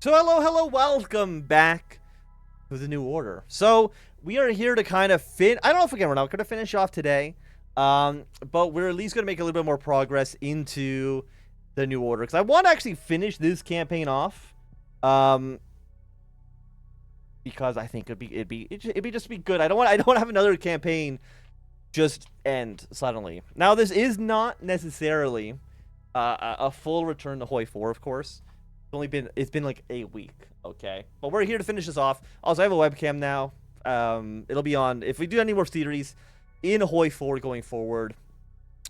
So hello, welcome back to the New Order. So we are here to kind of I don't know if we're not going to finish off today, but we're at least going to make a little bit more progress into the New Order because I want to actually finish this campaign off, because I think it'd be just be good. I don't want to have another campaign just end suddenly. Now this is not necessarily a full return to Hoi 4, of course. It's been like a week, okay? But we're here to finish this off. Also, I have a webcam now. It'll be on if we do any more series in Hoi 4 going forward.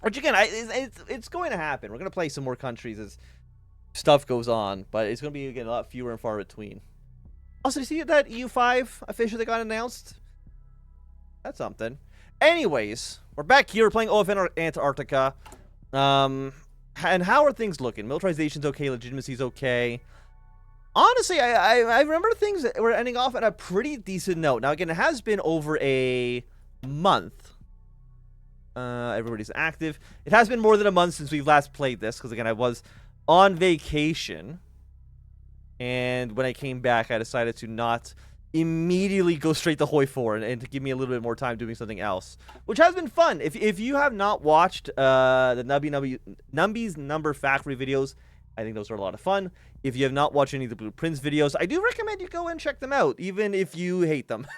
Which again, it's going to happen. We're gonna play some more countries as stuff goes on, but it's gonna be again a lot fewer and far between. Also, you see that EU5 officially got announced? That's something. Anyways, we're back here. We're playing OFN Antarctica. And how are things looking? Militarization's okay. Legitimacy's okay. Honestly, I remember things that were ending off at a pretty decent note. Now, again, it has been over a month. Everybody's active. It has been more than a month since we've last played this. Because, again, I was on vacation. And when I came back, I decided to not immediately go straight to Hoi 4 and to give me a little bit more time doing something else, which has been fun. If you have not watched the Numby's Number Factory videos, I think those are a lot of fun. If you have not watched any of the Blueprints videos, I do recommend you go and check them out, even if you hate them.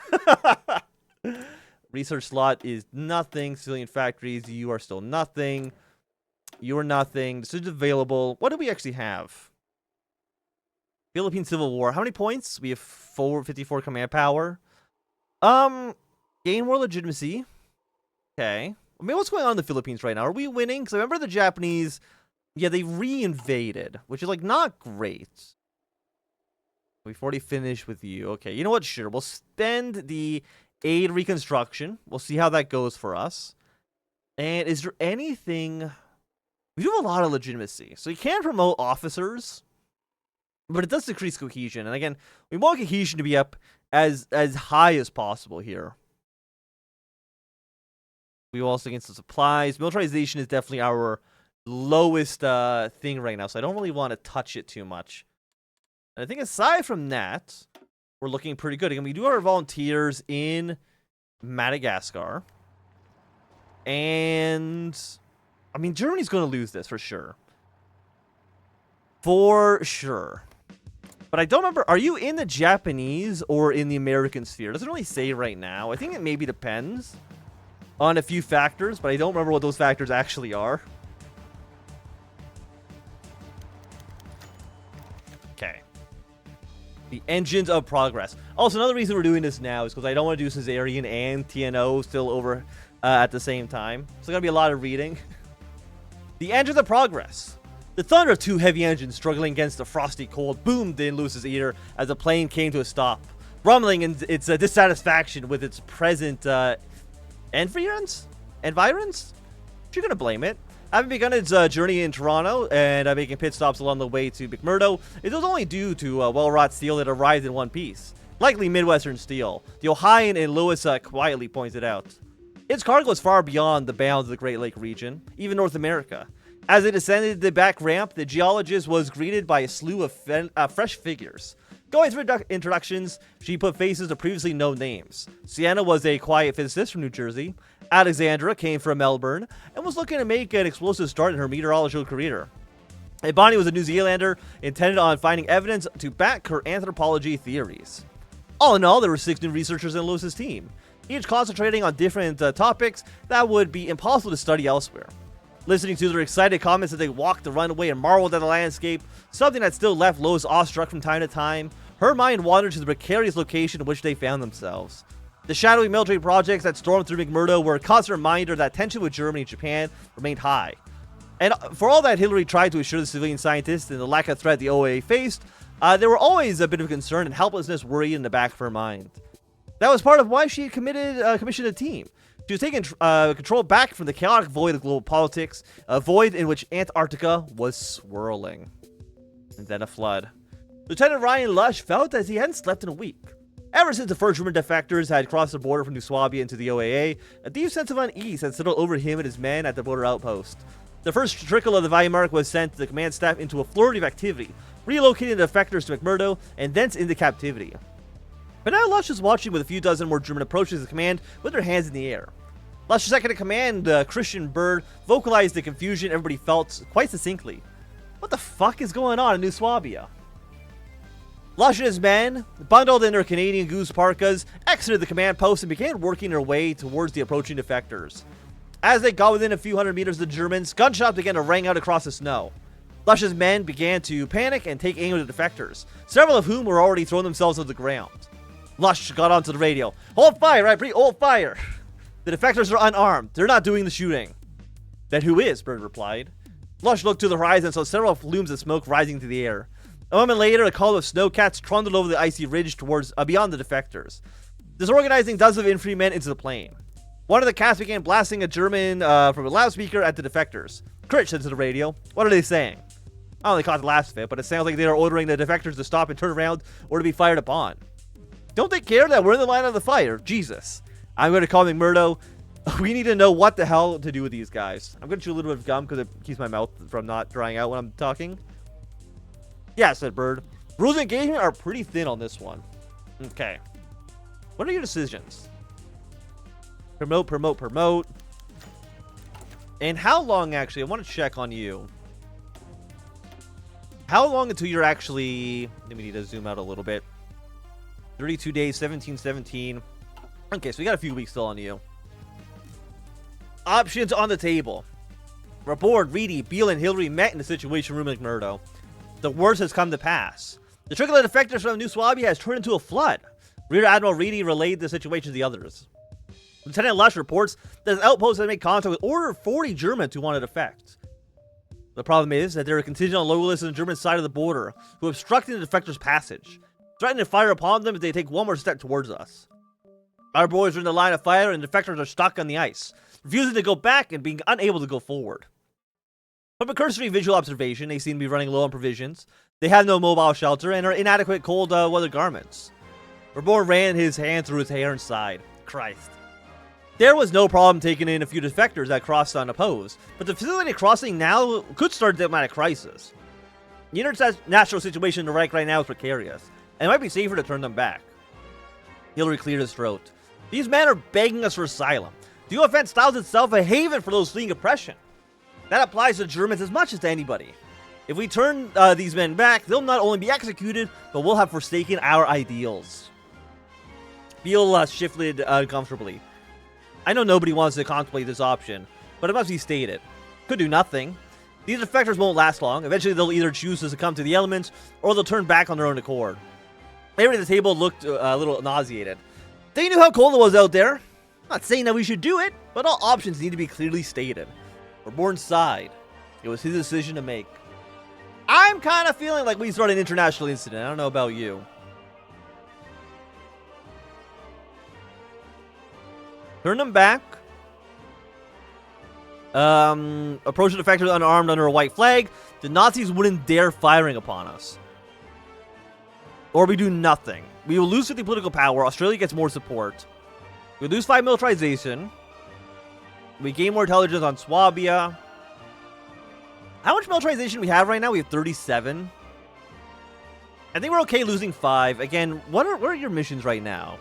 Research slot is nothing. Civilian factories, you are still nothing. You are nothing. This is available. What do we actually have? Philippine Civil War. How many points? We have 454 command power. Gain more legitimacy. Okay. I mean, what's going on in the Philippines right now? Are we winning? Because I remember the Japanese, yeah, they re-invaded, which is, like, not great. We've already finished with you. Okay, you know what? Sure. We'll spend the aid reconstruction. We'll see how that goes for us. And is there anything... We do have a lot of legitimacy. So you can promote officers, but it does decrease cohesion. And again, we want cohesion to be up as high as possible here. We also against the supplies. Militarization is definitely our lowest thing right now, so I don't really want to touch it too much. And I think aside from that, we're looking pretty good. Again, we do have our volunteers in Madagascar. And, I mean, Germany's going to lose this for sure. For sure. But I don't remember, are you in the Japanese or in the American sphere? It doesn't really say right now. I think it maybe depends on a few factors, but I don't remember what those factors actually are. Okay. The engines of progress. Also, another reason we're doing this now is because I don't want to do Caesarean and TNO still over at the same time. So there's going to be a lot of reading. The engines of progress. The thunder of two heavy engines struggling against the frosty cold boomed in Lewis's ear as the plane came to a stop, rumbling in its dissatisfaction with its present environs? You're gonna blame it. Having begun its journey in Toronto and making pit stops along the way to McMurdo, it was only due to well-wrought steel that arrived in one piece, likely Midwestern steel. The Ohioan and Lewis quietly pointed out. Its cargo was far beyond the bounds of the Great Lake region, even North America. As it ascended the back ramp, the geologist was greeted by a slew of fresh figures. Going through introductions, she put faces to previously known names. Sienna was a quiet physicist from New Jersey. Alexandra came from Melbourne and was looking to make an explosive start in her meteorological career. And Bonnie was a New Zealander intended on finding evidence to back her anthropology theories. All in all, there were 6 new researchers in Lewis's team, each concentrating on different topics that would be impossible to study elsewhere. Listening to their excited comments as they walked the runway and marveled at the landscape, something that still left Lois awestruck from time to time, her mind wandered to the precarious location in which they found themselves. The shadowy military projects that stormed through McMurdo were a constant reminder that tension with Germany and Japan remained high. And for all that Hillary tried to assure the civilian scientists and the lack of threat the OAA faced, there were always a bit of concern and helplessness worried in the back of her mind. That was part of why she had commissioned a team. She was taking control back from the chaotic void of global politics, a void in which Antarctica was swirling. And then a flood. Lieutenant Ryan Lush felt as he hadn't slept in a week. Ever since the first German defectors had crossed the border from New Swabia into the OAA, a deep sense of unease had settled over him and his men at the border outpost. The first trickle of the Weimar was sent to the command staff into a flurry of activity, relocating the defectors to McMurdo and thence into captivity. But now Lush is watching with a few dozen more German approaches the command with their hands in the air. Lush's second in command, Christian Bird, vocalized the confusion everybody felt quite succinctly. What the fuck is going on in New Swabia? Lush and his men, bundled in their Canadian Goose parkas, exited the command post and began working their way towards the approaching defectors. As they got within a few hundred meters of the Germans, gunshots began to ring out across the snow. Lush's men began to panic and take aim at the defectors, several of whom were already throwing themselves to the ground. Lush got onto the radio. Hold fire, I repeat, hold fire! The defectors are unarmed. They're not doing the shooting. Then who is? Bird replied. Lush looked to the horizon and saw several flumes of smoke rising to the air. A moment later, a column of snowcats trundled over the icy ridge towards beyond the defectors, disorganizing dozens of infantrymen into the plain. One of the cats began blasting a German from a loudspeaker at the defectors. Crit said to the radio. What are they saying? I only caught the last of it, but it sounds like they are ordering the defectors to stop and turn around or to be fired upon. Don't they care that we're in the line of the fire? Jesus. I'm going to call McMurdo. We need to know what the hell to do with these guys. I'm going to chew a little bit of gum because it keeps my mouth from not drying out when I'm talking. Yeah, said Bird. Rules of engagement are pretty thin on this one. Okay. What are your decisions? Promote, promote, promote. And how long, actually? I want to check on you. How long until you're actually... We need to zoom out a little bit. 32 days, 17. Okay, so we got a few weeks still on you. Options on the table. Rapport, Reedy, Beale, and Hillary met in the Situation Room at McMurdo. The worst has come to pass. The trickle of defectors from New Swabia has turned into a flood. Rear Admiral Reedy relayed the situation to the others. Lieutenant Lush reports that his outpost has made contact with over 40 Germans who want to defect. The problem is that there are contingent on loyalists on the German side of the border who are obstructing the defectors' passage, threatening to fire upon them if they take one more step towards us. Our boys are in the line of fire and the defectors are stuck on the ice, refusing to go back and being unable to go forward. From a cursory visual observation, they seem to be running low on provisions. They have no mobile shelter and are inadequate cold weather garments. Reborn ran his hand through his hair and sighed. Christ. There was no problem taking in a few defectors that crossed unopposed, but the facility crossing now could start a diplomatic crisis. The international situation in Iraq right now is precarious, and it might be safer to turn them back. Hillary cleared his throat. These men are begging us for asylum. The OFN styles itself a haven for those fleeing oppression. That applies to Germans as much as to anybody. If we turn these men back, they'll not only be executed, but we'll have forsaken our ideals. Beale shifted uncomfortably. I know nobody wants to contemplate this option, but it must be stated. Could do nothing. These defectors won't last long. Eventually, they'll either choose to succumb to the elements, or they'll turn back on their own accord. Everybody at the table looked a little nauseated. They knew how cold it was out there. I'm not saying that we should do it, but all options need to be clearly stated. Reborn sighed. It was his decision to make. I'm kind of feeling like we started an international incident. I don't know about you. Turn them back. Approach the defectors unarmed under a white flag. The Nazis wouldn't dare firing upon us. Or we do nothing. We will lose 50 political power. Australia gets more support. We lose 5 militarization. We gain more intelligence on Swabia. How much militarization do we have right now? We have 37. I think we're okay losing 5. Again, what are your missions right now?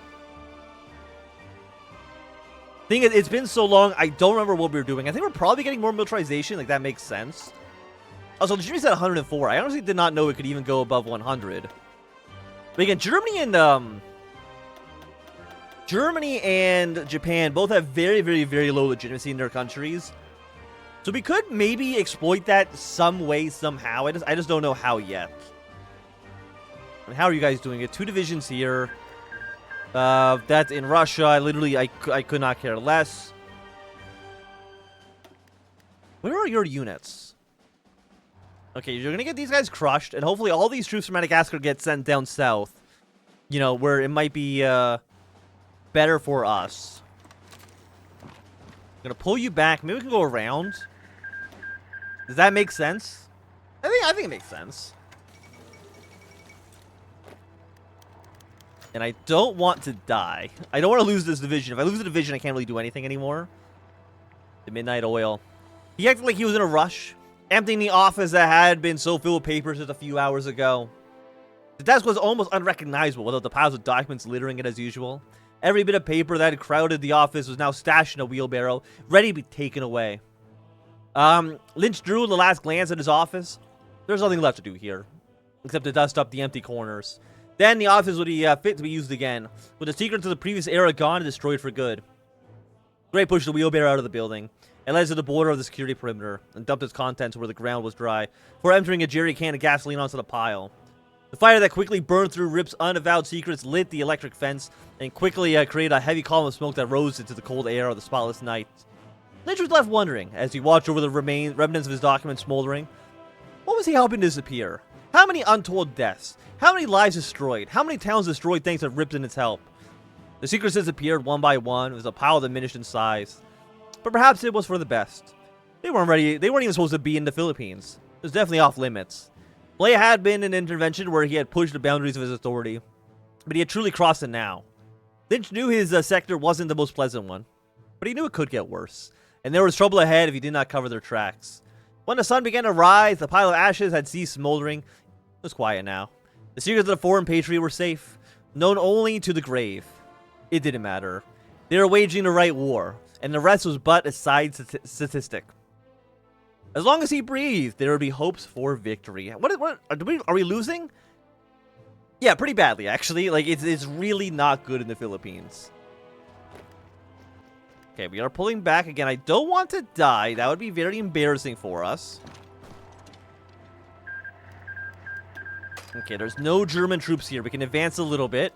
Thing is, it's been so long, I don't remember what we were doing. I think we're probably getting more militarization. Like, that makes sense. Also, the Germany's at 104. I honestly did not know it could even go above 100. But again, Germany and Japan both have very, very, very low legitimacy in their countries. So we could maybe exploit that some way, somehow. I just don't know how yet. And how are you guys doing it? 2 divisions here. That's in Russia. I could not care less. Where are your units? Okay, you're gonna get these guys crushed, and hopefully all these troops from Madagascar get sent down south. You know, where it might be, better for us. I'm gonna pull you back. Maybe we can go around. Does that make sense? I think it makes sense. And I don't want to die. I don't want to lose this division. If I lose the division, I can't really do anything anymore. The Midnight Oil. He acted like he was in a rush. Emptying the office that had been so filled with papers just a few hours ago. The desk was almost unrecognizable without the piles of documents littering it as usual. Every bit of paper that had crowded the office was now stashed in a wheelbarrow, ready to be taken away. Lynch drew the last glance at his office. There's nothing left to do here, except to dust up the empty corners. Then the office would be fit to be used again, with the secrets of the previous era gone and destroyed for good. Gray pushed the wheelbarrow out of the building, and led to the border of the security perimeter, and dumped its contents where the ground was dry, before emptying a jerry can of gasoline onto the pile. The fire that quickly burned through Rip's unavowed secrets lit the electric fence, and quickly created a heavy column of smoke that rose into the cold air of the spotless night. Lynch was left wondering, as he watched over the remnants of his documents smoldering. What was he helping disappear? How many untold deaths? How many lives destroyed? How many towns destroyed thanks to Rip and its help? The secrets disappeared one by one, as a pile diminished in size. But perhaps it was for the best. They weren't even supposed to be in the Philippines. It was definitely off limits. Blay had been an intervention where he had pushed the boundaries of his authority, but he had truly crossed it now. Lynch knew his sector wasn't the most pleasant one, but he knew it could get worse, and there was trouble ahead if he did not cover their tracks. When the sun began to rise, the pile of ashes had ceased smoldering. It was quiet now. The secrets of the foreign patriot were safe, known only to the grave. It didn't matter. They were waging the right war, and the rest was but a side statistic. As long as he breathed, there would be hopes for victory. What are we losing? Yeah, pretty badly, actually. Like, it's really not good in the Philippines. Okay, we are pulling back again. I don't want to die. That would be very embarrassing for us. Okay, there's no German troops here. We can advance a little bit.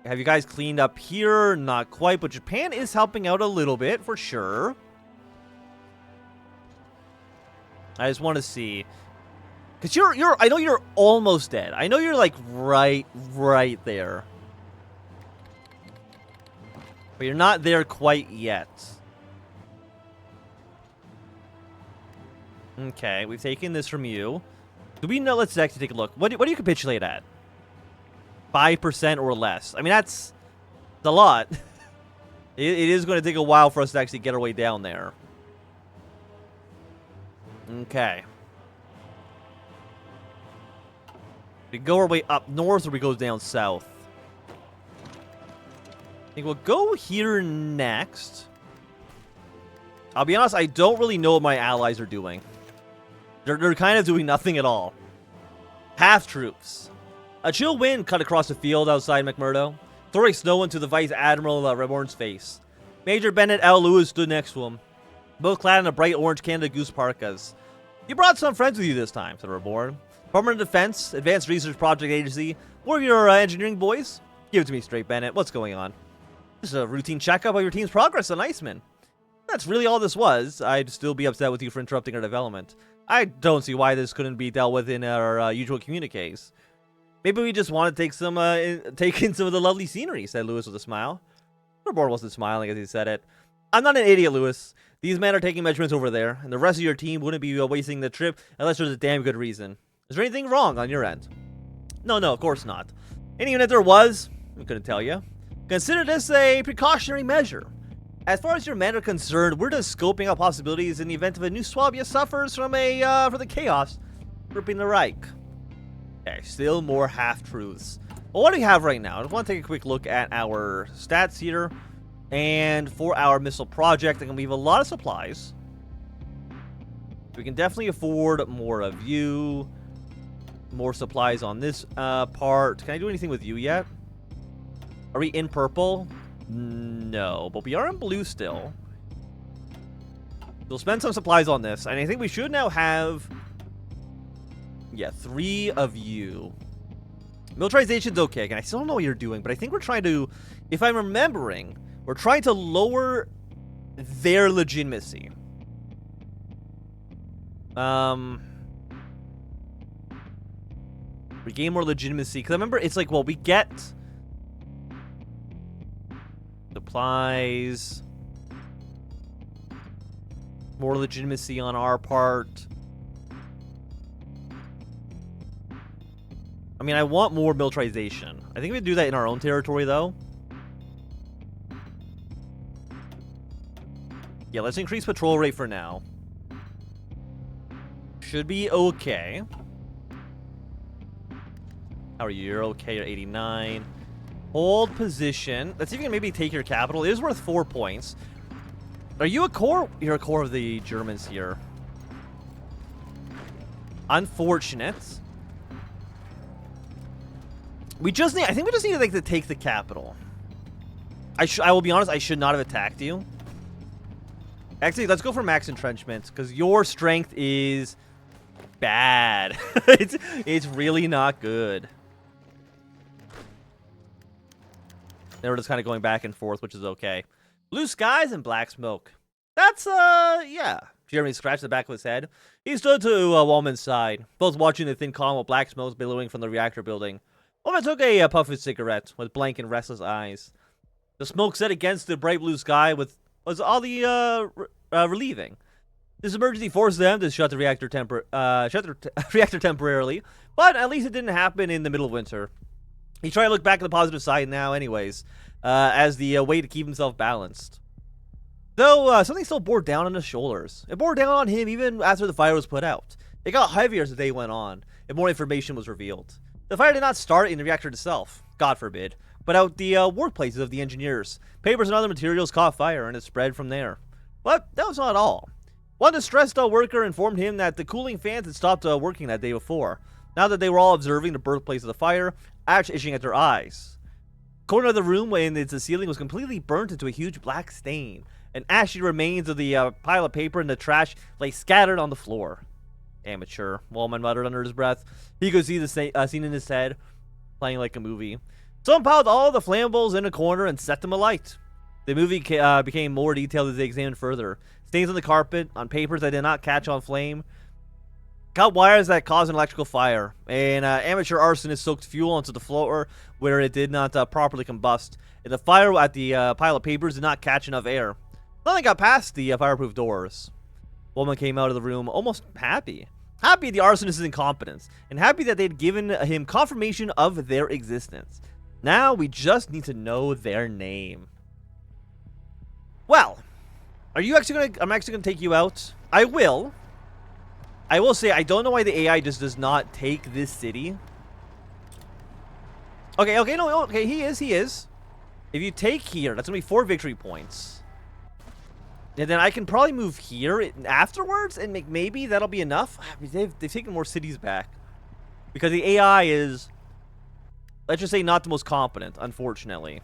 Have you guys cleaned up here? Not quite, but Japan is helping out a little bit, for sure. I just want to see. Because I know you're almost dead. I know you're, like, right there. But you're not there quite yet. Okay, we've taken this from you. Do we know? Let's actually take a look. What do you capitulate at? 5% or less. I mean, that's a lot. It is going to take a while for us to actually get our way down there. Okay. We go our way up north or we go down south? I think we'll go here next. I'll be honest, I don't really know what my allies are doing. They're kind of doing nothing at all. Half troops. A chill wind cut across the field outside McMurdo, throwing snow into the Vice Admiral Reborn's face. Major Bennett L. Lewis stood next to him, both clad in a bright orange Canada Goose parkas. You brought some friends with you this time, said Reborn. Permanent Defense, Advanced Research Project Agency, one of your engineering boys? Give it to me straight, Bennett. What's going on? Just a routine checkup of your team's progress on Iceman. That's really all this was. I'd still be upset with you for interrupting our development. I don't see why this couldn't be dealt with in our usual communiques. Maybe we just want to take in some of the lovely scenery, said Lewis with a smile. Reborn wasn't smiling as he said it. I'm not an idiot, Lewis. These men are taking measurements over there, and the rest of your team wouldn't be wasting the trip unless there's a damn good reason. Is there anything wrong on your end? No, of course not. And even if there was, I couldn't tell you. Consider this a precautionary measure. As far as your men are concerned, we're just scoping out possibilities in the event of a new Swabia suffers from the chaos gripping the Reich. Okay, still more half-truths. Well, what do we have right now? I want to take a quick look at our stats here. And for our missile project, we have a lot of supplies. We can definitely afford more of you. More supplies on this part. Can I do anything with you yet? Are we in purple? No, but we are in blue still. We'll spend some supplies on this, and I think we should now have... yeah, 3 of you. Militarization's okay. Again, I still don't know what you're doing, but I think we're trying to... if I'm remembering, we're trying to lower their legitimacy. We gain more legitimacy. Because I remember, it's like, well, we get... supplies. More legitimacy on our part. I mean, I want more militarization. I think we do that in our own territory, though. Yeah, let's increase patrol rate for now. should be okay. How are you? You're okay. You're 89. Hold position. Let's see if you can maybe take your capital. It is worth 4 points. Are you a core? You're a core of the Germans here. Unfortunate. We just need... I think we just need to, like, to take the capital. I will be honest, I should not have attacked you. Actually, let's go for max entrenchment, because your strength is bad. It's really not good. Then we're just kind of going back and forth, which is okay. Blue skies and black smoke. That's, yeah. Jeremy scratched the back of his head. He stood to Wallman's side, both watching the thin column of black smoke billowing from the reactor building. Wallman took a puff of his cigarette with blank and restless eyes. The smoke set against the bright blue sky was all the relieving. This emergency forced them to shut the reactor reactor temporarily, but at least it didn't happen in the middle of winter. He tried to look back at the positive side now, anyways, as the way to keep himself balanced. Though something still bore down on his shoulders. It bore down on him even after the fire was put out. It got heavier as the day went on, and more information was revealed. The fire did not start in the reactor itself, God forbid, but out the workplaces of the engineers. Papers and other materials caught fire, and it spread from there. But that was not all. One distressed worker informed him that the cooling fans had stopped working that day before. Now that they were all observing the birthplace of the fire, ash itching at their eyes. The corner of the room in the ceiling was completely burnt into a huge black stain, and ashy remains of the pile of paper and the trash lay scattered on the floor. Amateur, Wallman muttered under his breath. He could see the scene in his head, playing like a movie. Someone piled all the flammables in a corner and set them alight. The movie became more detailed as they examined further. Stains on the carpet, on papers that did not catch on flame, cut wires that caused an electrical fire. An amateur arsonist soaked fuel onto the floor where it did not properly combust, and the fire at the pile of papers did not catch enough air. Nothing got past the fireproof doors. Woman came out of the room almost happy. Happy at the arsonist's incompetence, and happy that they'd given him confirmation of their existence. Now we just need to know their name. Well, are you actually gonna... I'm actually gonna take you out. I will. I will say, I don't know why the AI just does not take this city. Okay, he is. If you take here, that's gonna be 4 victory points. And then I can probably move here afterwards, and maybe that'll be enough. They've taken more cities back. Because the AI is, let's just say, not the most competent, unfortunately.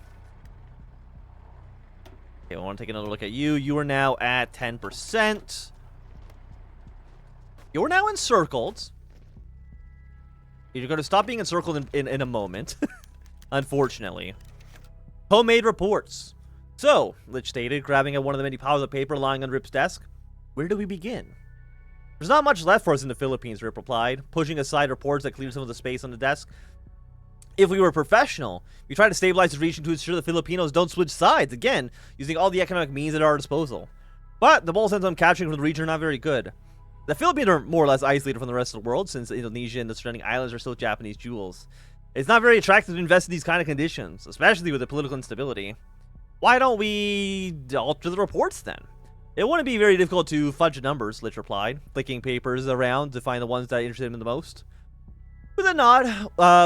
Okay, I want to take another look at you. You are now at 10%. You're now encircled. You're going to stop being encircled in a moment. Unfortunately. Homemade reports. So, Lich stated, grabbing at one of the many piles of paper lying on Rip's desk. Where do we begin? There's not much left for us in the Philippines, Rip replied, pushing aside reports that cleared some of the space on the desk. If we were professional, we try to stabilize the region to ensure the Filipinos don't switch sides, again, using all the economic means at our disposal. But the ball sense I'm capturing from the region are not very good. The Philippines are more or less isolated from the rest of the world, since Indonesia and the surrounding islands are still Japanese jewels. It's not very attractive to invest in these kind of conditions, especially with the political instability. Why don't we alter the reports then? It wouldn't be very difficult to fudge numbers, Lich replied, flicking papers around to find the ones that interested him the most. With a nod,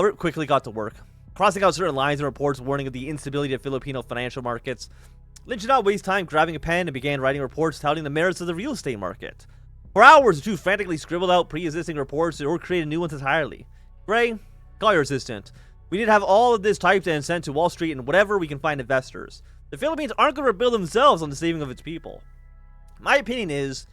Rip quickly got to work, crossing out certain lines and reports warning of the instability of Filipino financial markets. Lich did not waste time grabbing a pen and began writing reports touting the merits of the real estate market. For hours, the two frantically scribbled out pre-existing reports or created new ones entirely. Gray, call your assistant. We need to have all of this typed and sent to Wall Street and whatever we can find investors. The Philippines aren't going to rebuild themselves on the saving of its people. My opinion is,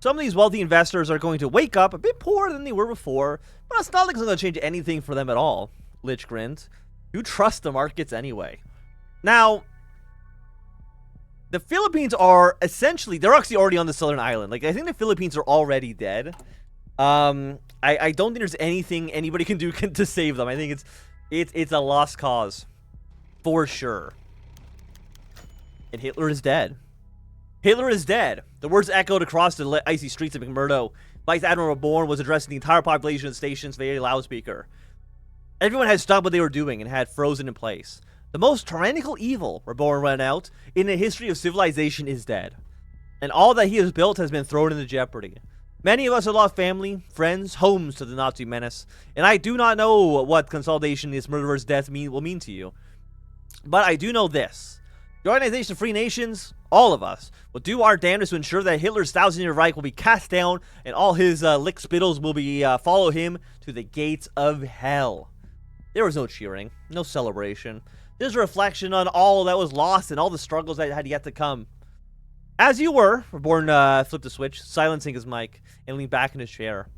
some of these wealthy investors are going to wake up a bit poorer than they were before, but it's not like it's going to change anything for them at all. Lich grinned. You trust the markets anyway. Now, the Philippines are essentially, they're actually already on the southern island. Like, I think the Philippines are already dead. I don't think there's anything anybody can do to save them. I think it's a lost cause. For sure. And Hitler is dead. Hitler is dead. The words echoed across the icy streets of McMurdo. Vice Admiral Reborn was addressing the entire population of the station's very loudspeaker. Everyone had stopped what they were doing and had frozen in place. The most tyrannical evil, Reborn ran out, in the history of civilization is dead. And all that he has built has been thrown into jeopardy. Many of us have lost family, friends, homes to the Nazi menace, and I do not know what consolidation this murderer's death will mean to you. But I do know this. The Organization of Free Nations, all of us, will do our damnedest to ensure that Hitler's 1,000-year Reich will be cast down and all his lick spittles will be follow him to the gates of hell. There was no cheering, no celebration. This is a reflection on all that was lost and all the struggles that had yet to come. As you were, Reborn flipped the switch, silencing his mic, and leaned back in his chair.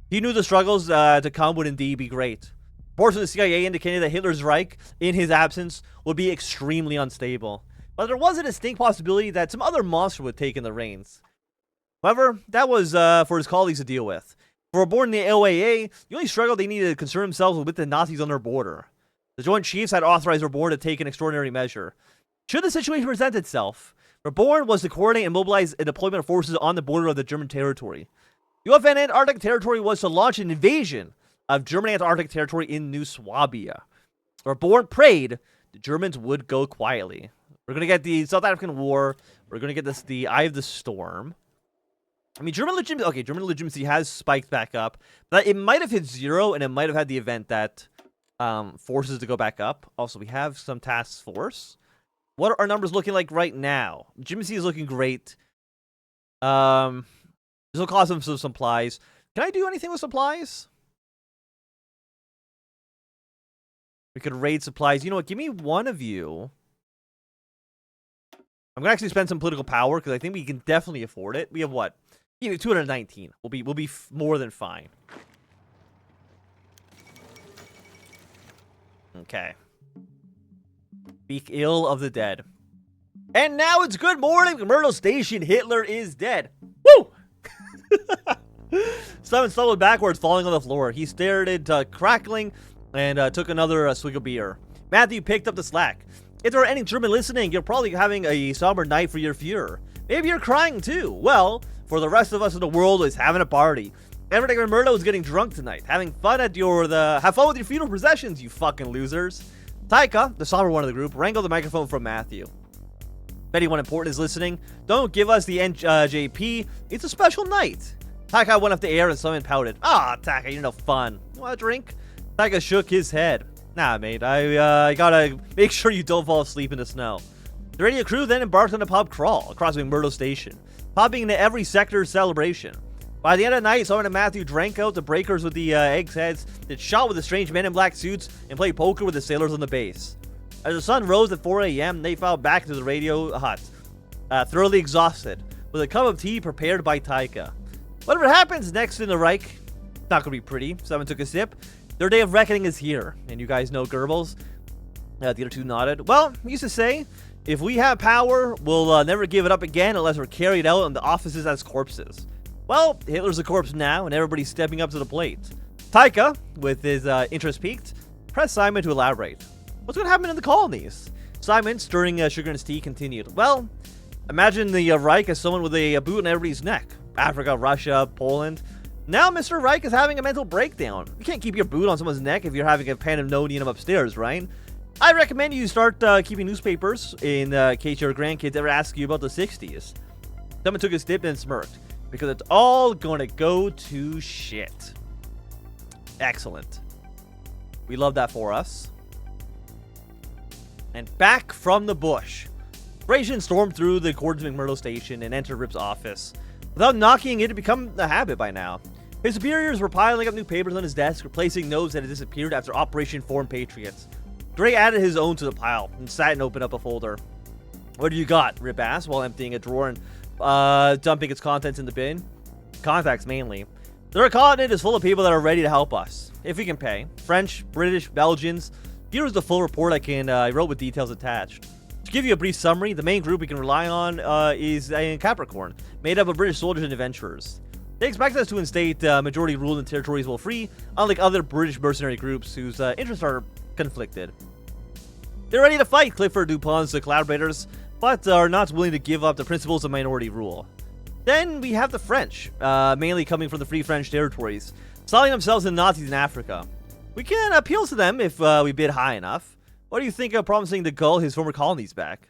He knew the struggles to come would indeed be great. Reports from the CIA indicated that Hitler's Reich, in his absence, would be extremely unstable. But there was a distinct possibility that some other monster would take in the reins. However, that was for his colleagues to deal with. For Reborn in the OAA, the only struggle they needed to concern themselves was with the Nazis on their border. The Joint Chiefs had authorized Reborn to take an extraordinary measure. Should the situation present itself, Reborn was to coordinate and mobilize a deployment of forces on the border of the German territory. The OFN Antarctic territory was to launch an invasion of German Antarctic territory in New Swabia. Reborn prayed the Germans would go quietly. We're going to get the South African War. We're going to get the Eye of the Storm. I mean, German legitimacy has spiked back up. But it might have hit 0, and it might have had the event that forces to go back up. Also, we have some task force. What are our numbers looking like right now? Legitimacy is looking great. This will cost them some supplies. Can I do anything with supplies? We could raid supplies. You know what? Give me one of you. I'm gonna actually spend some political power because I think we can definitely afford it. We have what? 219. We'll be more than fine. Okay. Speak ill of the dead. And now it's good morning, Myrtle Station. Hitler is dead. Woo! Simon stumbled backwards, falling on the floor. He stared into crackling and took another swig of beer. Matthew picked up the slack. If there are any German listening, you're probably having a somber night for your Fuhrer. Maybe you're crying too. Well, for the rest of us in the world is having a party. Everything Myrtle is getting drunk tonight, having fun at have fun with your funeral processions, you fucking losers. Taika, the somber one of the group, wrangled the microphone from Matthew. If anyone important is listening, don't give us the NJP. It's a special night. Taika went up the air and Simon pouted. Ah, Taika, you're no fun. You want a drink? Taika shook his head. Nah, mate, I gotta make sure you don't fall asleep in the snow. The radio crew then embarked on a pub crawl across McMurdo Station, popping into every sector's celebration. By the end of the night, Simon and Matthew drank out the breakers with the eggs heads, that shot with the strange men in black suits, and played poker with the sailors on the base. As the sun rose at 4 a.m., they filed back to the radio hut, thoroughly exhausted, with a cup of tea prepared by Taika. Whatever happens next in the Reich, it's not gonna be pretty. Simon took a sip. Their day of reckoning is here, and you guys know Goebbels. The other two nodded. Well, he used to say, if we have power, we'll never give it up again unless we're carried out in the offices as corpses. Well, Hitler's a corpse now, and everybody's stepping up to the plate. Taika, with his interest peaked, pressed Simon to elaborate. What's going to happen in the colonies? Simon, stirring sugar in his tea, continued. Well, imagine the Reich as someone with a boot on everybody's neck. Africa, Russia, Poland. Now Mr. Reich is having a mental breakdown. You can't keep your boot on someone's neck if you're having a pandemonium upstairs, right? I recommend you start keeping newspapers in case your grandkids ever ask you about the 60s. Someone took a sip and smirked. Because it's all going to go to shit. Excellent. We love that for us. And back from the bush. Ration stormed through the corridors of McMurdo Station and entered Rip's office. Without knocking, it had become a habit by now. His superiors were piling up new papers on his desk, replacing notes that had disappeared after Operation Foreign Patriots. Gray added his own to the pile and sat and opened up a folder. What do you got? Rip asked while emptying a drawer and dumping its contents in the bin. Contacts mainly. The continent is full of people that are ready to help us, if we can pay. French, British, Belgians. Here is the full report I wrote with details attached. To give you a brief summary, the main group we can rely on is in Capricorn, made up of British soldiers and adventurers. They expect us to instate majority rule in territories while free, unlike other British mercenary groups whose interests are conflicted. They're ready to fight, Clifford Dupont's collaborators, but are not willing to give up the principles of minority rule. Then we have the French, mainly coming from the Free French territories, selling themselves to Nazis in Africa. We can appeal to them if we bid high enough. What do you think of promising de Gaulle his former colonies back?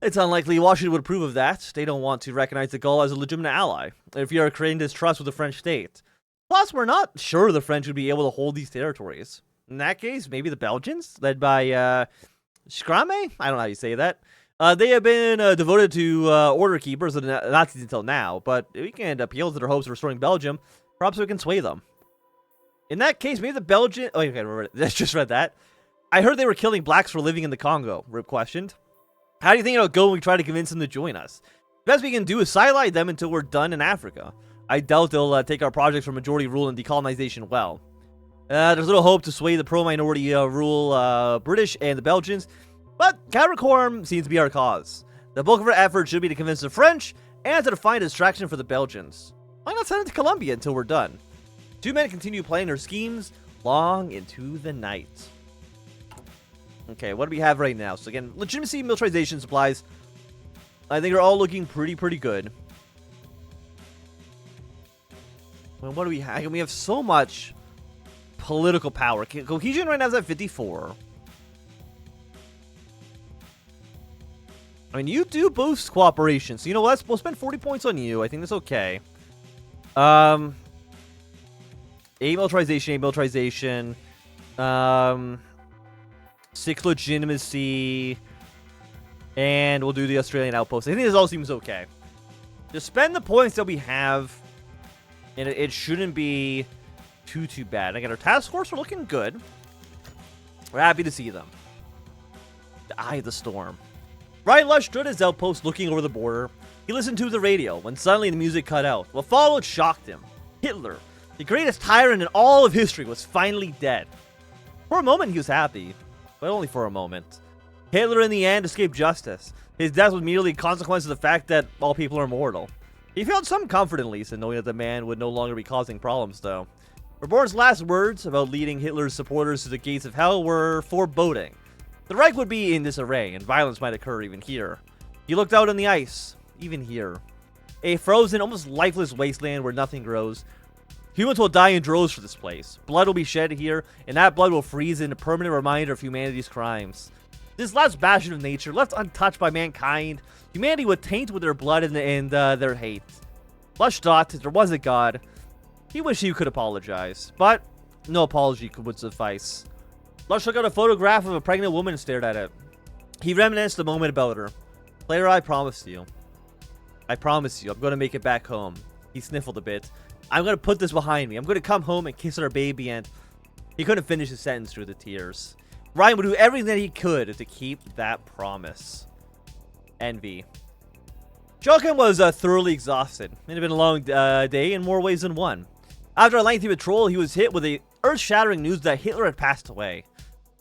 It's unlikely Washington would approve of that. They don't want to recognize the Gaul as a legitimate ally, if you are creating distrust with the French state. Plus, we're not sure the French would be able to hold these territories. In that case, maybe the Belgians, led by Schrame? I don't know how you say that. They have been devoted to order keepers of the Nazis until now, but we can appeal to their hopes of restoring Belgium. Perhaps we can sway them. In that case, maybe the Belgian... Oh, okay, I just read that. I heard they were killing blacks for living in the Congo, Rip questioned. How do you think it'll go when we try to convince them to join us? The best we can do is sideline them until we're done in Africa. I doubt they'll take our projects for majority rule and decolonization well. There's little hope to sway the pro-minority rule British and the Belgians, but Capricorn seems to be our cause. The bulk of our effort should be to convince the French and to find a distraction for the Belgians. Why not send it to Colombia until we're done? Two men continue planning their schemes long into the night. Okay, what do we have right now? So again, legitimacy, militarization, supplies. I think are all looking pretty good. Well, what do we have? We have so much political power. Cohesion right now is at 54. I mean, you do boost cooperation. So, you know what? We'll spend 40 points on you. I think that's okay. Amilitarization. 6 legitimacy. And we'll do the Australian outpost. I think this all seems okay. Just spend the points that we have. And it shouldn't be too bad. Again, our task force are looking good. We're happy to see them. The eye of the storm. Ryan Lush stood at his outpost looking over the border. He listened to the radio when suddenly the music cut out. What followed shocked him. Hitler, the greatest tyrant in all of history, was finally dead. For a moment, he was happy, but only for a moment. Hitler, in the end, escaped justice. His death was merely a consequence of the fact that all people are mortal. He felt some comfort, at least, in knowing that the man would no longer be causing problems, though. Reborn's last words about leading Hitler's supporters to the gates of hell were foreboding. The Reich would be in disarray, and violence might occur even here. He looked out on the ice, even here. A frozen, almost lifeless wasteland where nothing grows. Humans will die in droves for this place. Blood will be shed here, and that blood will freeze in a permanent reminder of humanity's crimes. This last bastion of nature, left untouched by mankind, humanity would taint with their blood and their hate. Lush thought if there was a god, he wished he could apologize, but no apology would suffice. Lush took out a photograph of a pregnant woman and stared at it. He reminisced a moment about her. Claire, I promised you. I promise you, I'm going to make it back home. He sniffled a bit. I'm going to put this behind me. I'm going to come home and kiss our baby, and he couldn't finish his sentence through the tears. Ryan would do everything that he could to keep that promise. Envy. Joachim was thoroughly exhausted. It had been a long day in more ways than one. After a lengthy patrol, he was hit with the earth-shattering news that Hitler had passed away.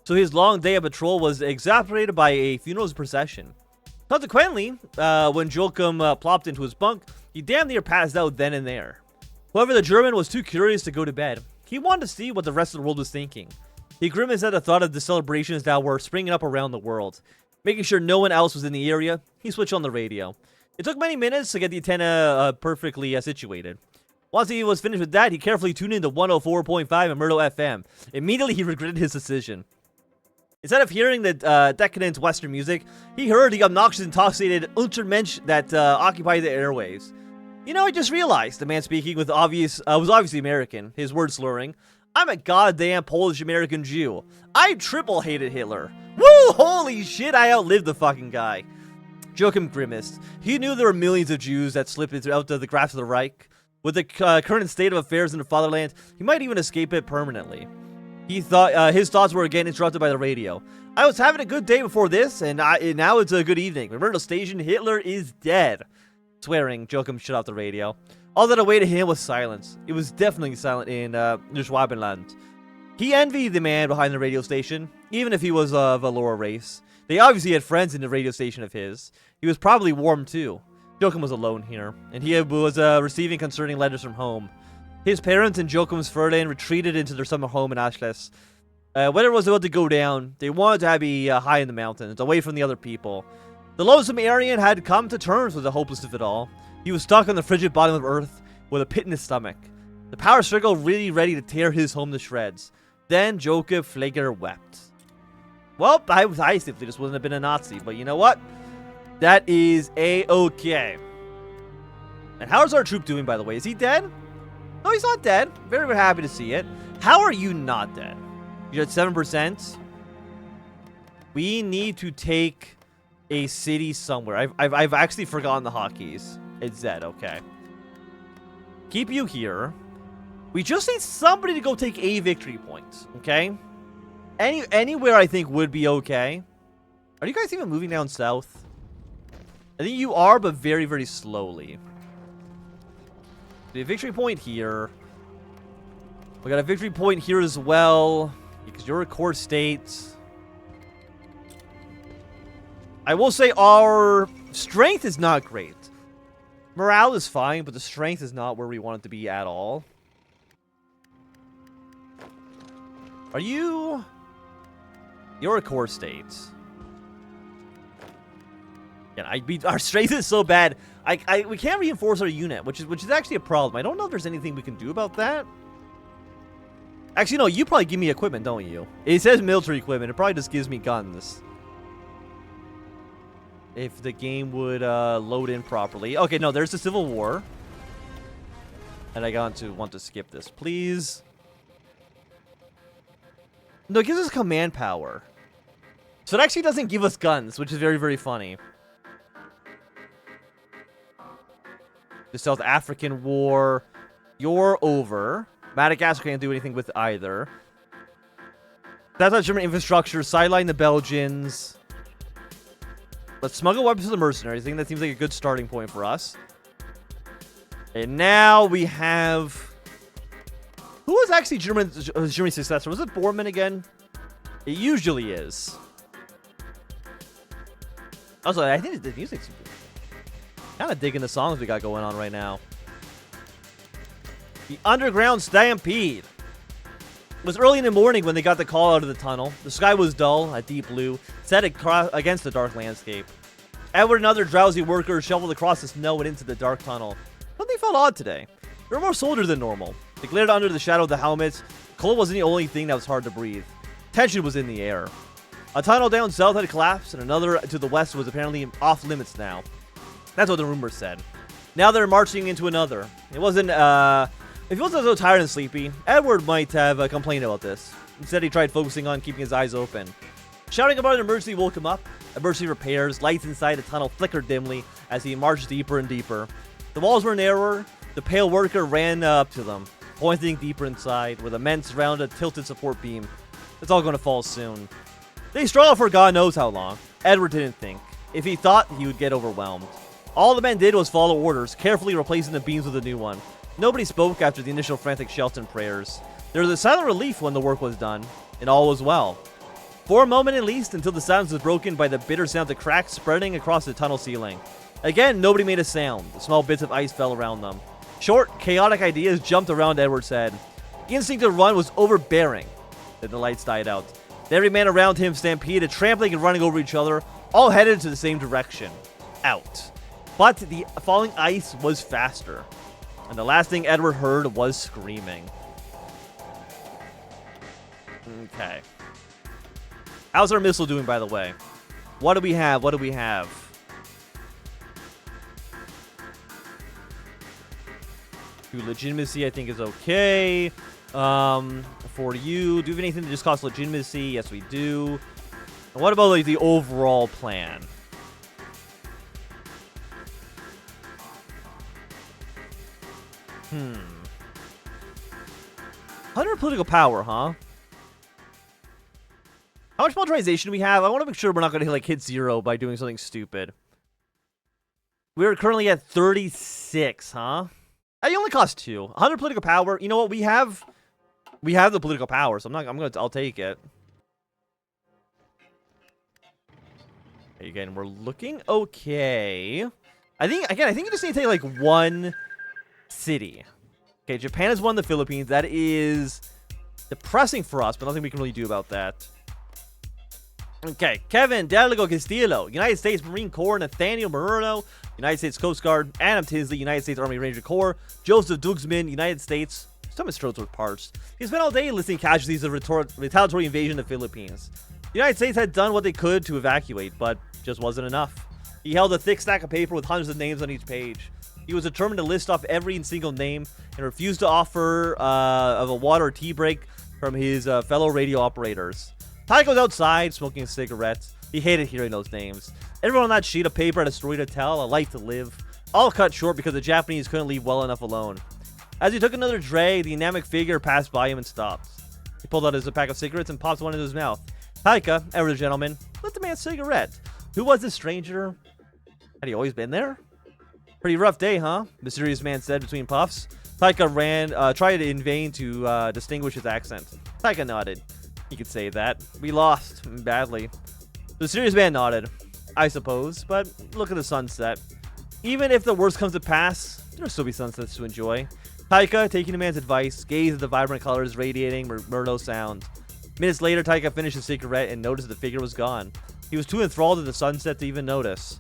So his long day of patrol was exacerbated by a funeral procession. Consequently, when Joachim plopped into his bunk, he damn near passed out then and there. However, the German was too curious to go to bed. He wanted to see what the rest of the world was thinking. He grimaced at the thought of the celebrations that were springing up around the world. Making sure no one else was in the area, he switched on the radio. It took many minutes to get the antenna perfectly situated. Once he was finished with that, he carefully tuned into 104.5 and Myrtle FM. Immediately, he regretted his decision. Instead of hearing the decadent Western music, he heard the obnoxious, intoxicated Untermensch that occupied the airwaves. You know, I just realized, the man speaking was obviously American, his words slurring. I'm a goddamn Polish-American Jew. I triple hated Hitler. Woo! Holy shit, I outlived the fucking guy. Joachim grimaced. He knew there were millions of Jews that slipped out of the grasp of the Reich. With the current state of affairs in the fatherland, he might even escape it permanently. He thought his thoughts were again interrupted by the radio. I was having a good day before this, and now it's a good evening. Remember the station, Hitler is dead. Swearing, Joachim shut off the radio. All that awaited him was silence. It was deafeningly silent in Schwabenland. He envied the man behind the radio station, even if he was of a lower race. They obviously had friends in the radio station of his. He was probably warm too. Joachim was alone here, and he was receiving concerning letters from home. His parents and Joachim's Ferdinand retreated into their summer home in Ashles. Weather was about to go down. They wanted to be high in the mountains, away from the other people. The lonesome Aryan had come to terms with the hopelessness of it all. He was stuck on the frigid bottom of Earth with a pit in his stomach. The power struggle really ready to tear his home to shreds. Then Joachim Fleger wept. Well, I simply just wouldn't have been a Nazi, but you know what? That is A-okay. And how's our troop doing, by the way? Is he dead? No, he's not dead. Very, very happy to see it. How are you not dead? You're at 7%. We need to take a city somewhere. I've actually forgotten the hotkeys. It's Z, okay. Keep you here. We just need somebody to go take a victory point, okay? Anywhere I think would be okay. Are you guys even moving down south? I think you are, but very, very slowly. The victory point here. We got a victory point here as well, because you're a core state. I will say our strength is not great. Morale is fine, but the strength is not where we want it to be at all. Are you... You're a core state. Yeah, our strength is so bad. We can't reinforce our unit, which is actually a problem. I don't know if there's anything we can do about that. Actually, no, you probably give me equipment, don't you? It says military equipment. It probably just gives me guns. If the game would load in properly. Okay, no, there's the Civil War. And I want to skip this, please. No, it gives us command power. So it actually doesn't give us guns, which is very, very funny. The South African War. You're over. Madagascar can't do anything with either. That's not German infrastructure. Sideline the Belgians. Let's smuggle weapons to the mercenaries. I think that seems like a good starting point for us. And now we have... Who was actually Germany's successor? Was it Bormann again? It usually is. Also, I think the music's kind of digging the songs we got going on right now. The underground stampede. It was early in the morning when they got the call out of the tunnel. The sky was dull, a deep blue, set against the dark landscape. Edward and other drowsy workers shoveled across the snow and into the dark tunnel. Something felt odd today. There were more soldiers than normal. They glared under the shadow of the helmets. Cold wasn't the only thing that was hard to breathe. Tension was in the air. A tunnel down south had collapsed, and another to the west was apparently off limits now. That's what the rumors said. Now they're marching into another. It wasn't, if he wasn't so tired and sleepy, Edward might have complained about this. Instead, he tried focusing on keeping his eyes open. Shouting about an emergency woke him up. Emergency repairs, lights inside the tunnel flickered dimly as he marched deeper and deeper. The walls were narrower. The pale worker ran up to them, pointing deeper inside, where the men surrounded a tilted support beam. It's all going to fall soon. They struggled for God knows how long. Edward didn't think. If he thought, he would get overwhelmed. All the men did was follow orders, carefully replacing the beams with a new one. Nobody spoke after the initial frantic shouts and prayers. There was a silent relief when the work was done, and all was well. For a moment at least, until the silence was broken by the bitter sound of cracks spreading across the tunnel ceiling. Again, nobody made a sound. The small bits of ice fell around them. Short, chaotic ideas jumped around Edward's head. The instinct to run was overbearing. Then the lights died out. Every man around him stampeded, trampling and running over each other, all headed to the same direction. Out. But the falling ice was faster. And the last thing Edward heard was screaming. Okay. How's our missile doing, by the way? What do we have? What do we have? Legitimacy, I think, is okay. For you, do we have anything that just costs legitimacy? Yes, we do. And what about like the overall plan? Hmm. 100 political power, huh? How much militarization do we have? I want to make sure we're not going to like hit 0 by doing something stupid. We're currently at 36, huh? It only costs 2. 100 political power. You know what? We have the political power, so I'll take it. Again, we're looking okay. I think you just need to take like one city. Okay, Japan has won the Philippines. That is depressing for us, but nothing we can really do about that. Okay, Kevin Delago Castillo, United States Marine Corps. Nathaniel Moreno, United States Coast Guard. Adam Tinsley, United States Army Ranger Corps. Joseph Dugsman, United States. Stomach strokes with parts. He spent all day listing casualties of retaliatory invasion of the Philippines. The United States had done what they could to evacuate, but just wasn't enough. He held a thick stack of paper with hundreds of names on each page. He was determined to list off every single name and refused to offer of a water or tea break from his fellow radio operators. Taika was outside smoking a cigarette. He hated hearing those names. Everyone on that sheet of paper had a story to tell, a life to live, all cut short because the Japanese couldn't leave well enough alone. As he took another drag, the anemic figure passed by him and stopped. He pulled out his pack of cigarettes and popped one into his mouth. Taika, elder gentleman, lit the man's cigarette. Who was this stranger? Had he always been there? Pretty rough day, huh? Mysterious man said between puffs. Taika tried in vain to distinguish his accent. Taika nodded. You could say that. We lost badly. The mysterious man nodded. I suppose, but look at the sunset. Even if the worst comes to pass, there'll still be sunsets to enjoy. Taika, taking the man's advice, gazed at the vibrant colors radiating Murdo sound. Minutes later, Taika finished his cigarette and noticed the figure was gone. He was too enthralled in the sunset to even notice.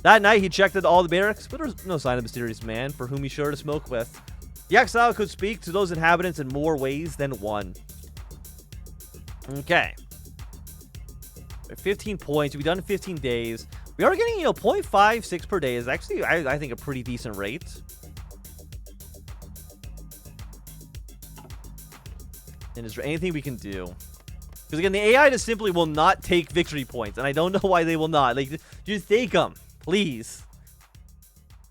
That night, he checked into all the barracks, but there was no sign of the mysterious man for whom he shared a smoke with. The exile could speak to those inhabitants in more ways than one. Okay. 15 points. We've done in 15 days. We are getting, 0.56 per day is actually, I think, a pretty decent rate. And is there anything we can do? Because again, the AI just simply will not take victory points, and I don't know why they will not. Like, just take them, please.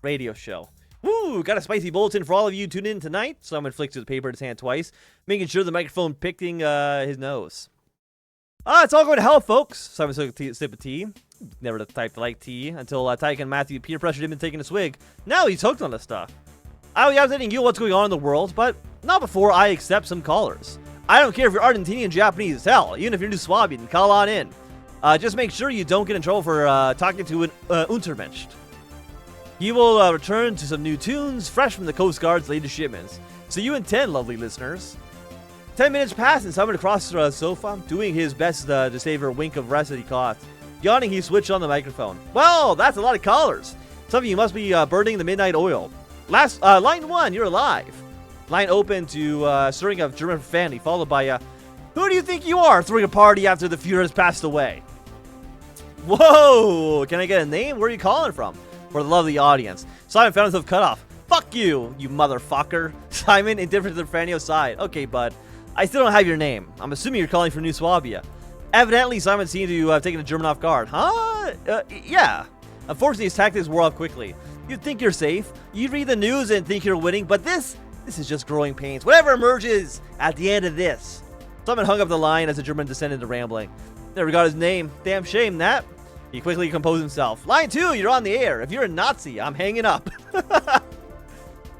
Radio show. Woo! Got a spicy bulletin for all of you tuned in tonight. Someone flicked the paper in his hand twice, making sure the microphone picking his nose. It's all going to hell, folks. Simon took a sip of tea. Never the type to like tea until Taika and Matthew peer pressured him into taking a swig. Now he's hooked on this stuff. I'll be updating you what's going on in the world, but not before I accept some callers. I don't care if you're Argentinian, Japanese, hell, even if you're new Swabian, call on in. Just make sure you don't get in trouble for talking to an Untermensch. He will return to some new tunes, fresh from the Coast Guard's latest shipments. See you in 10, lovely listeners. 10 minutes passed and Simon across the sofa, doing his best to savor a wink of rest that he caught. Yawning, he switched on the microphone. Well, that's a lot of callers. Some of you must be burning the midnight oil. Line 1, you're alive. Line open to stirring of German profanity, followed by, who do you think you are throwing a party after the Fuhrer has passed away? Whoa, can I get a name? Where are you calling from? For the love of the audience. Simon found himself cut off. Fuck you, you motherfucker. Simon, indifferent to the profanity aside. Okay, bud. I still don't have your name. I'm assuming you're calling from New Swabia. Evidently, Simon seemed to have taken the German off guard. Huh? Yeah. Unfortunately, his tactics wore off quickly. You'd think you're safe. You'd read the news and think you're winning, but this is just growing pains. Whatever emerges at the end of this. Simon hung up the line as the German descended into rambling. Never got his name. Damn shame, that. He quickly composed himself. Line 2, you're on the air. If you're a Nazi, I'm hanging up.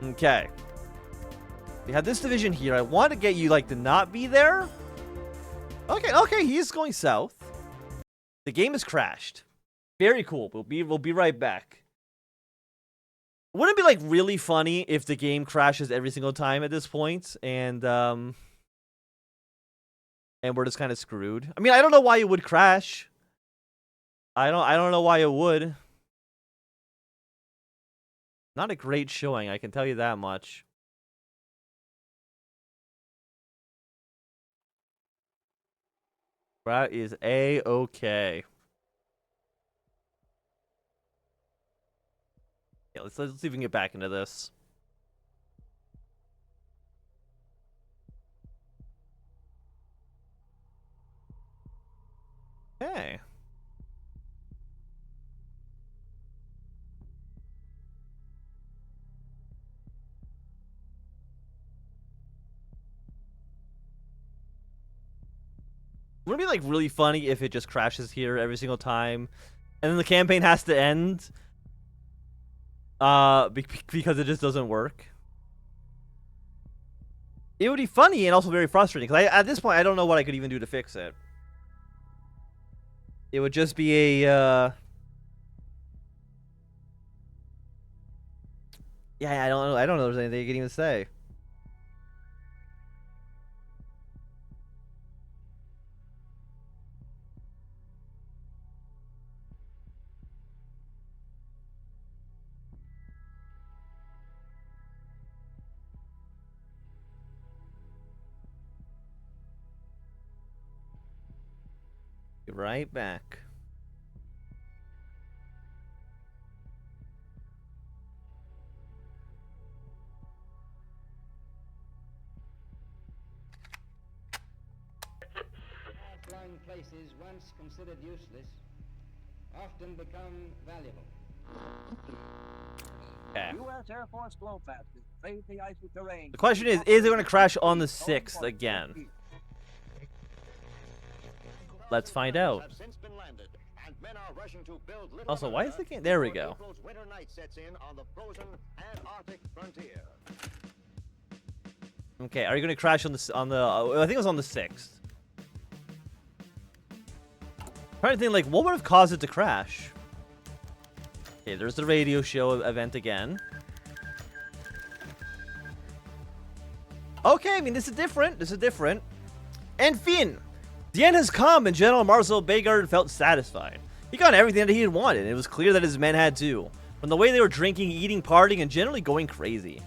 Okay. We have this division here. I want to get you, to not be there. Okay, he's going south. The game has crashed. Very cool. We'll be right back. Wouldn't it be, really funny if the game crashes every single time at this point, and we're just kind of screwed? I mean, I don't know why it would crash. I don't know why it would. Not a great showing, I can tell you that much. That is A-okay. Yeah, let's see if we can get back into this. Okay. Wouldn't it be really funny if it just crashes here every single time, and then the campaign has to end, because it just doesn't work? It would be funny and also very frustrating, because at this point I don't know what I could even do to fix it. It would just be a yeah, I don't know if there's anything you can even say. Be right back. and places once considered useless often become valuable. Okay. U.S. Air Force glow passes brave the icy terrain. The question is it going to crash on the 6th again? Let's find out. Also, why is the game? There we go. Okay, are you going to crash on the I think it was on the 6th. Trying to think, like, what would have caused it to crash? Okay, there's the radio show event again. Okay, I mean, this is different. This is different. And Finn, the end has come, and General Marcel Begard felt satisfied. He got everything that he had wanted, and it was clear that his men had too. From the way they were drinking, eating, partying, and generally going crazy.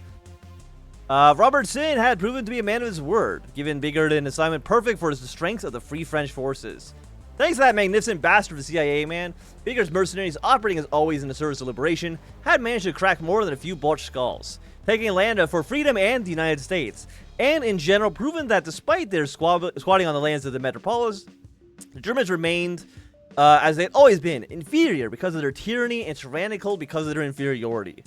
Robertson had proven to be a man of his word, giving Begard an assignment perfect for the strength of the Free French forces. Thanks to that magnificent bastard of the CIA, man, Begard's mercenaries, operating as always in the service of liberation, had managed to crack more than a few botched skulls, taking land for freedom and the United States, and in general proven that despite their squatting on the lands of the metropolis, the Germans remained, as they'd always been, inferior because of their tyranny and tyrannical because of their inferiority.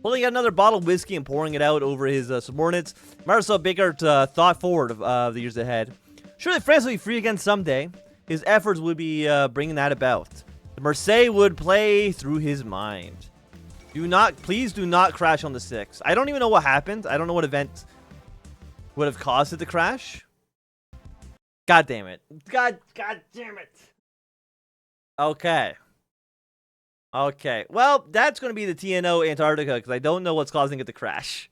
Pulling out another bottle of whiskey and pouring it out over his subordinates, Marcel Begard thought forward of the years ahead. Surely France will be free again someday. His efforts would be bringing that about. The Marseille would play through his mind. Please do not crash on the 6th. I don't even know what happened. I don't know what event would have caused it to crash. God damn it. God damn it. Okay. Okay. Well, that's going to be the TNO Antarctica because I don't know what's causing it to crash.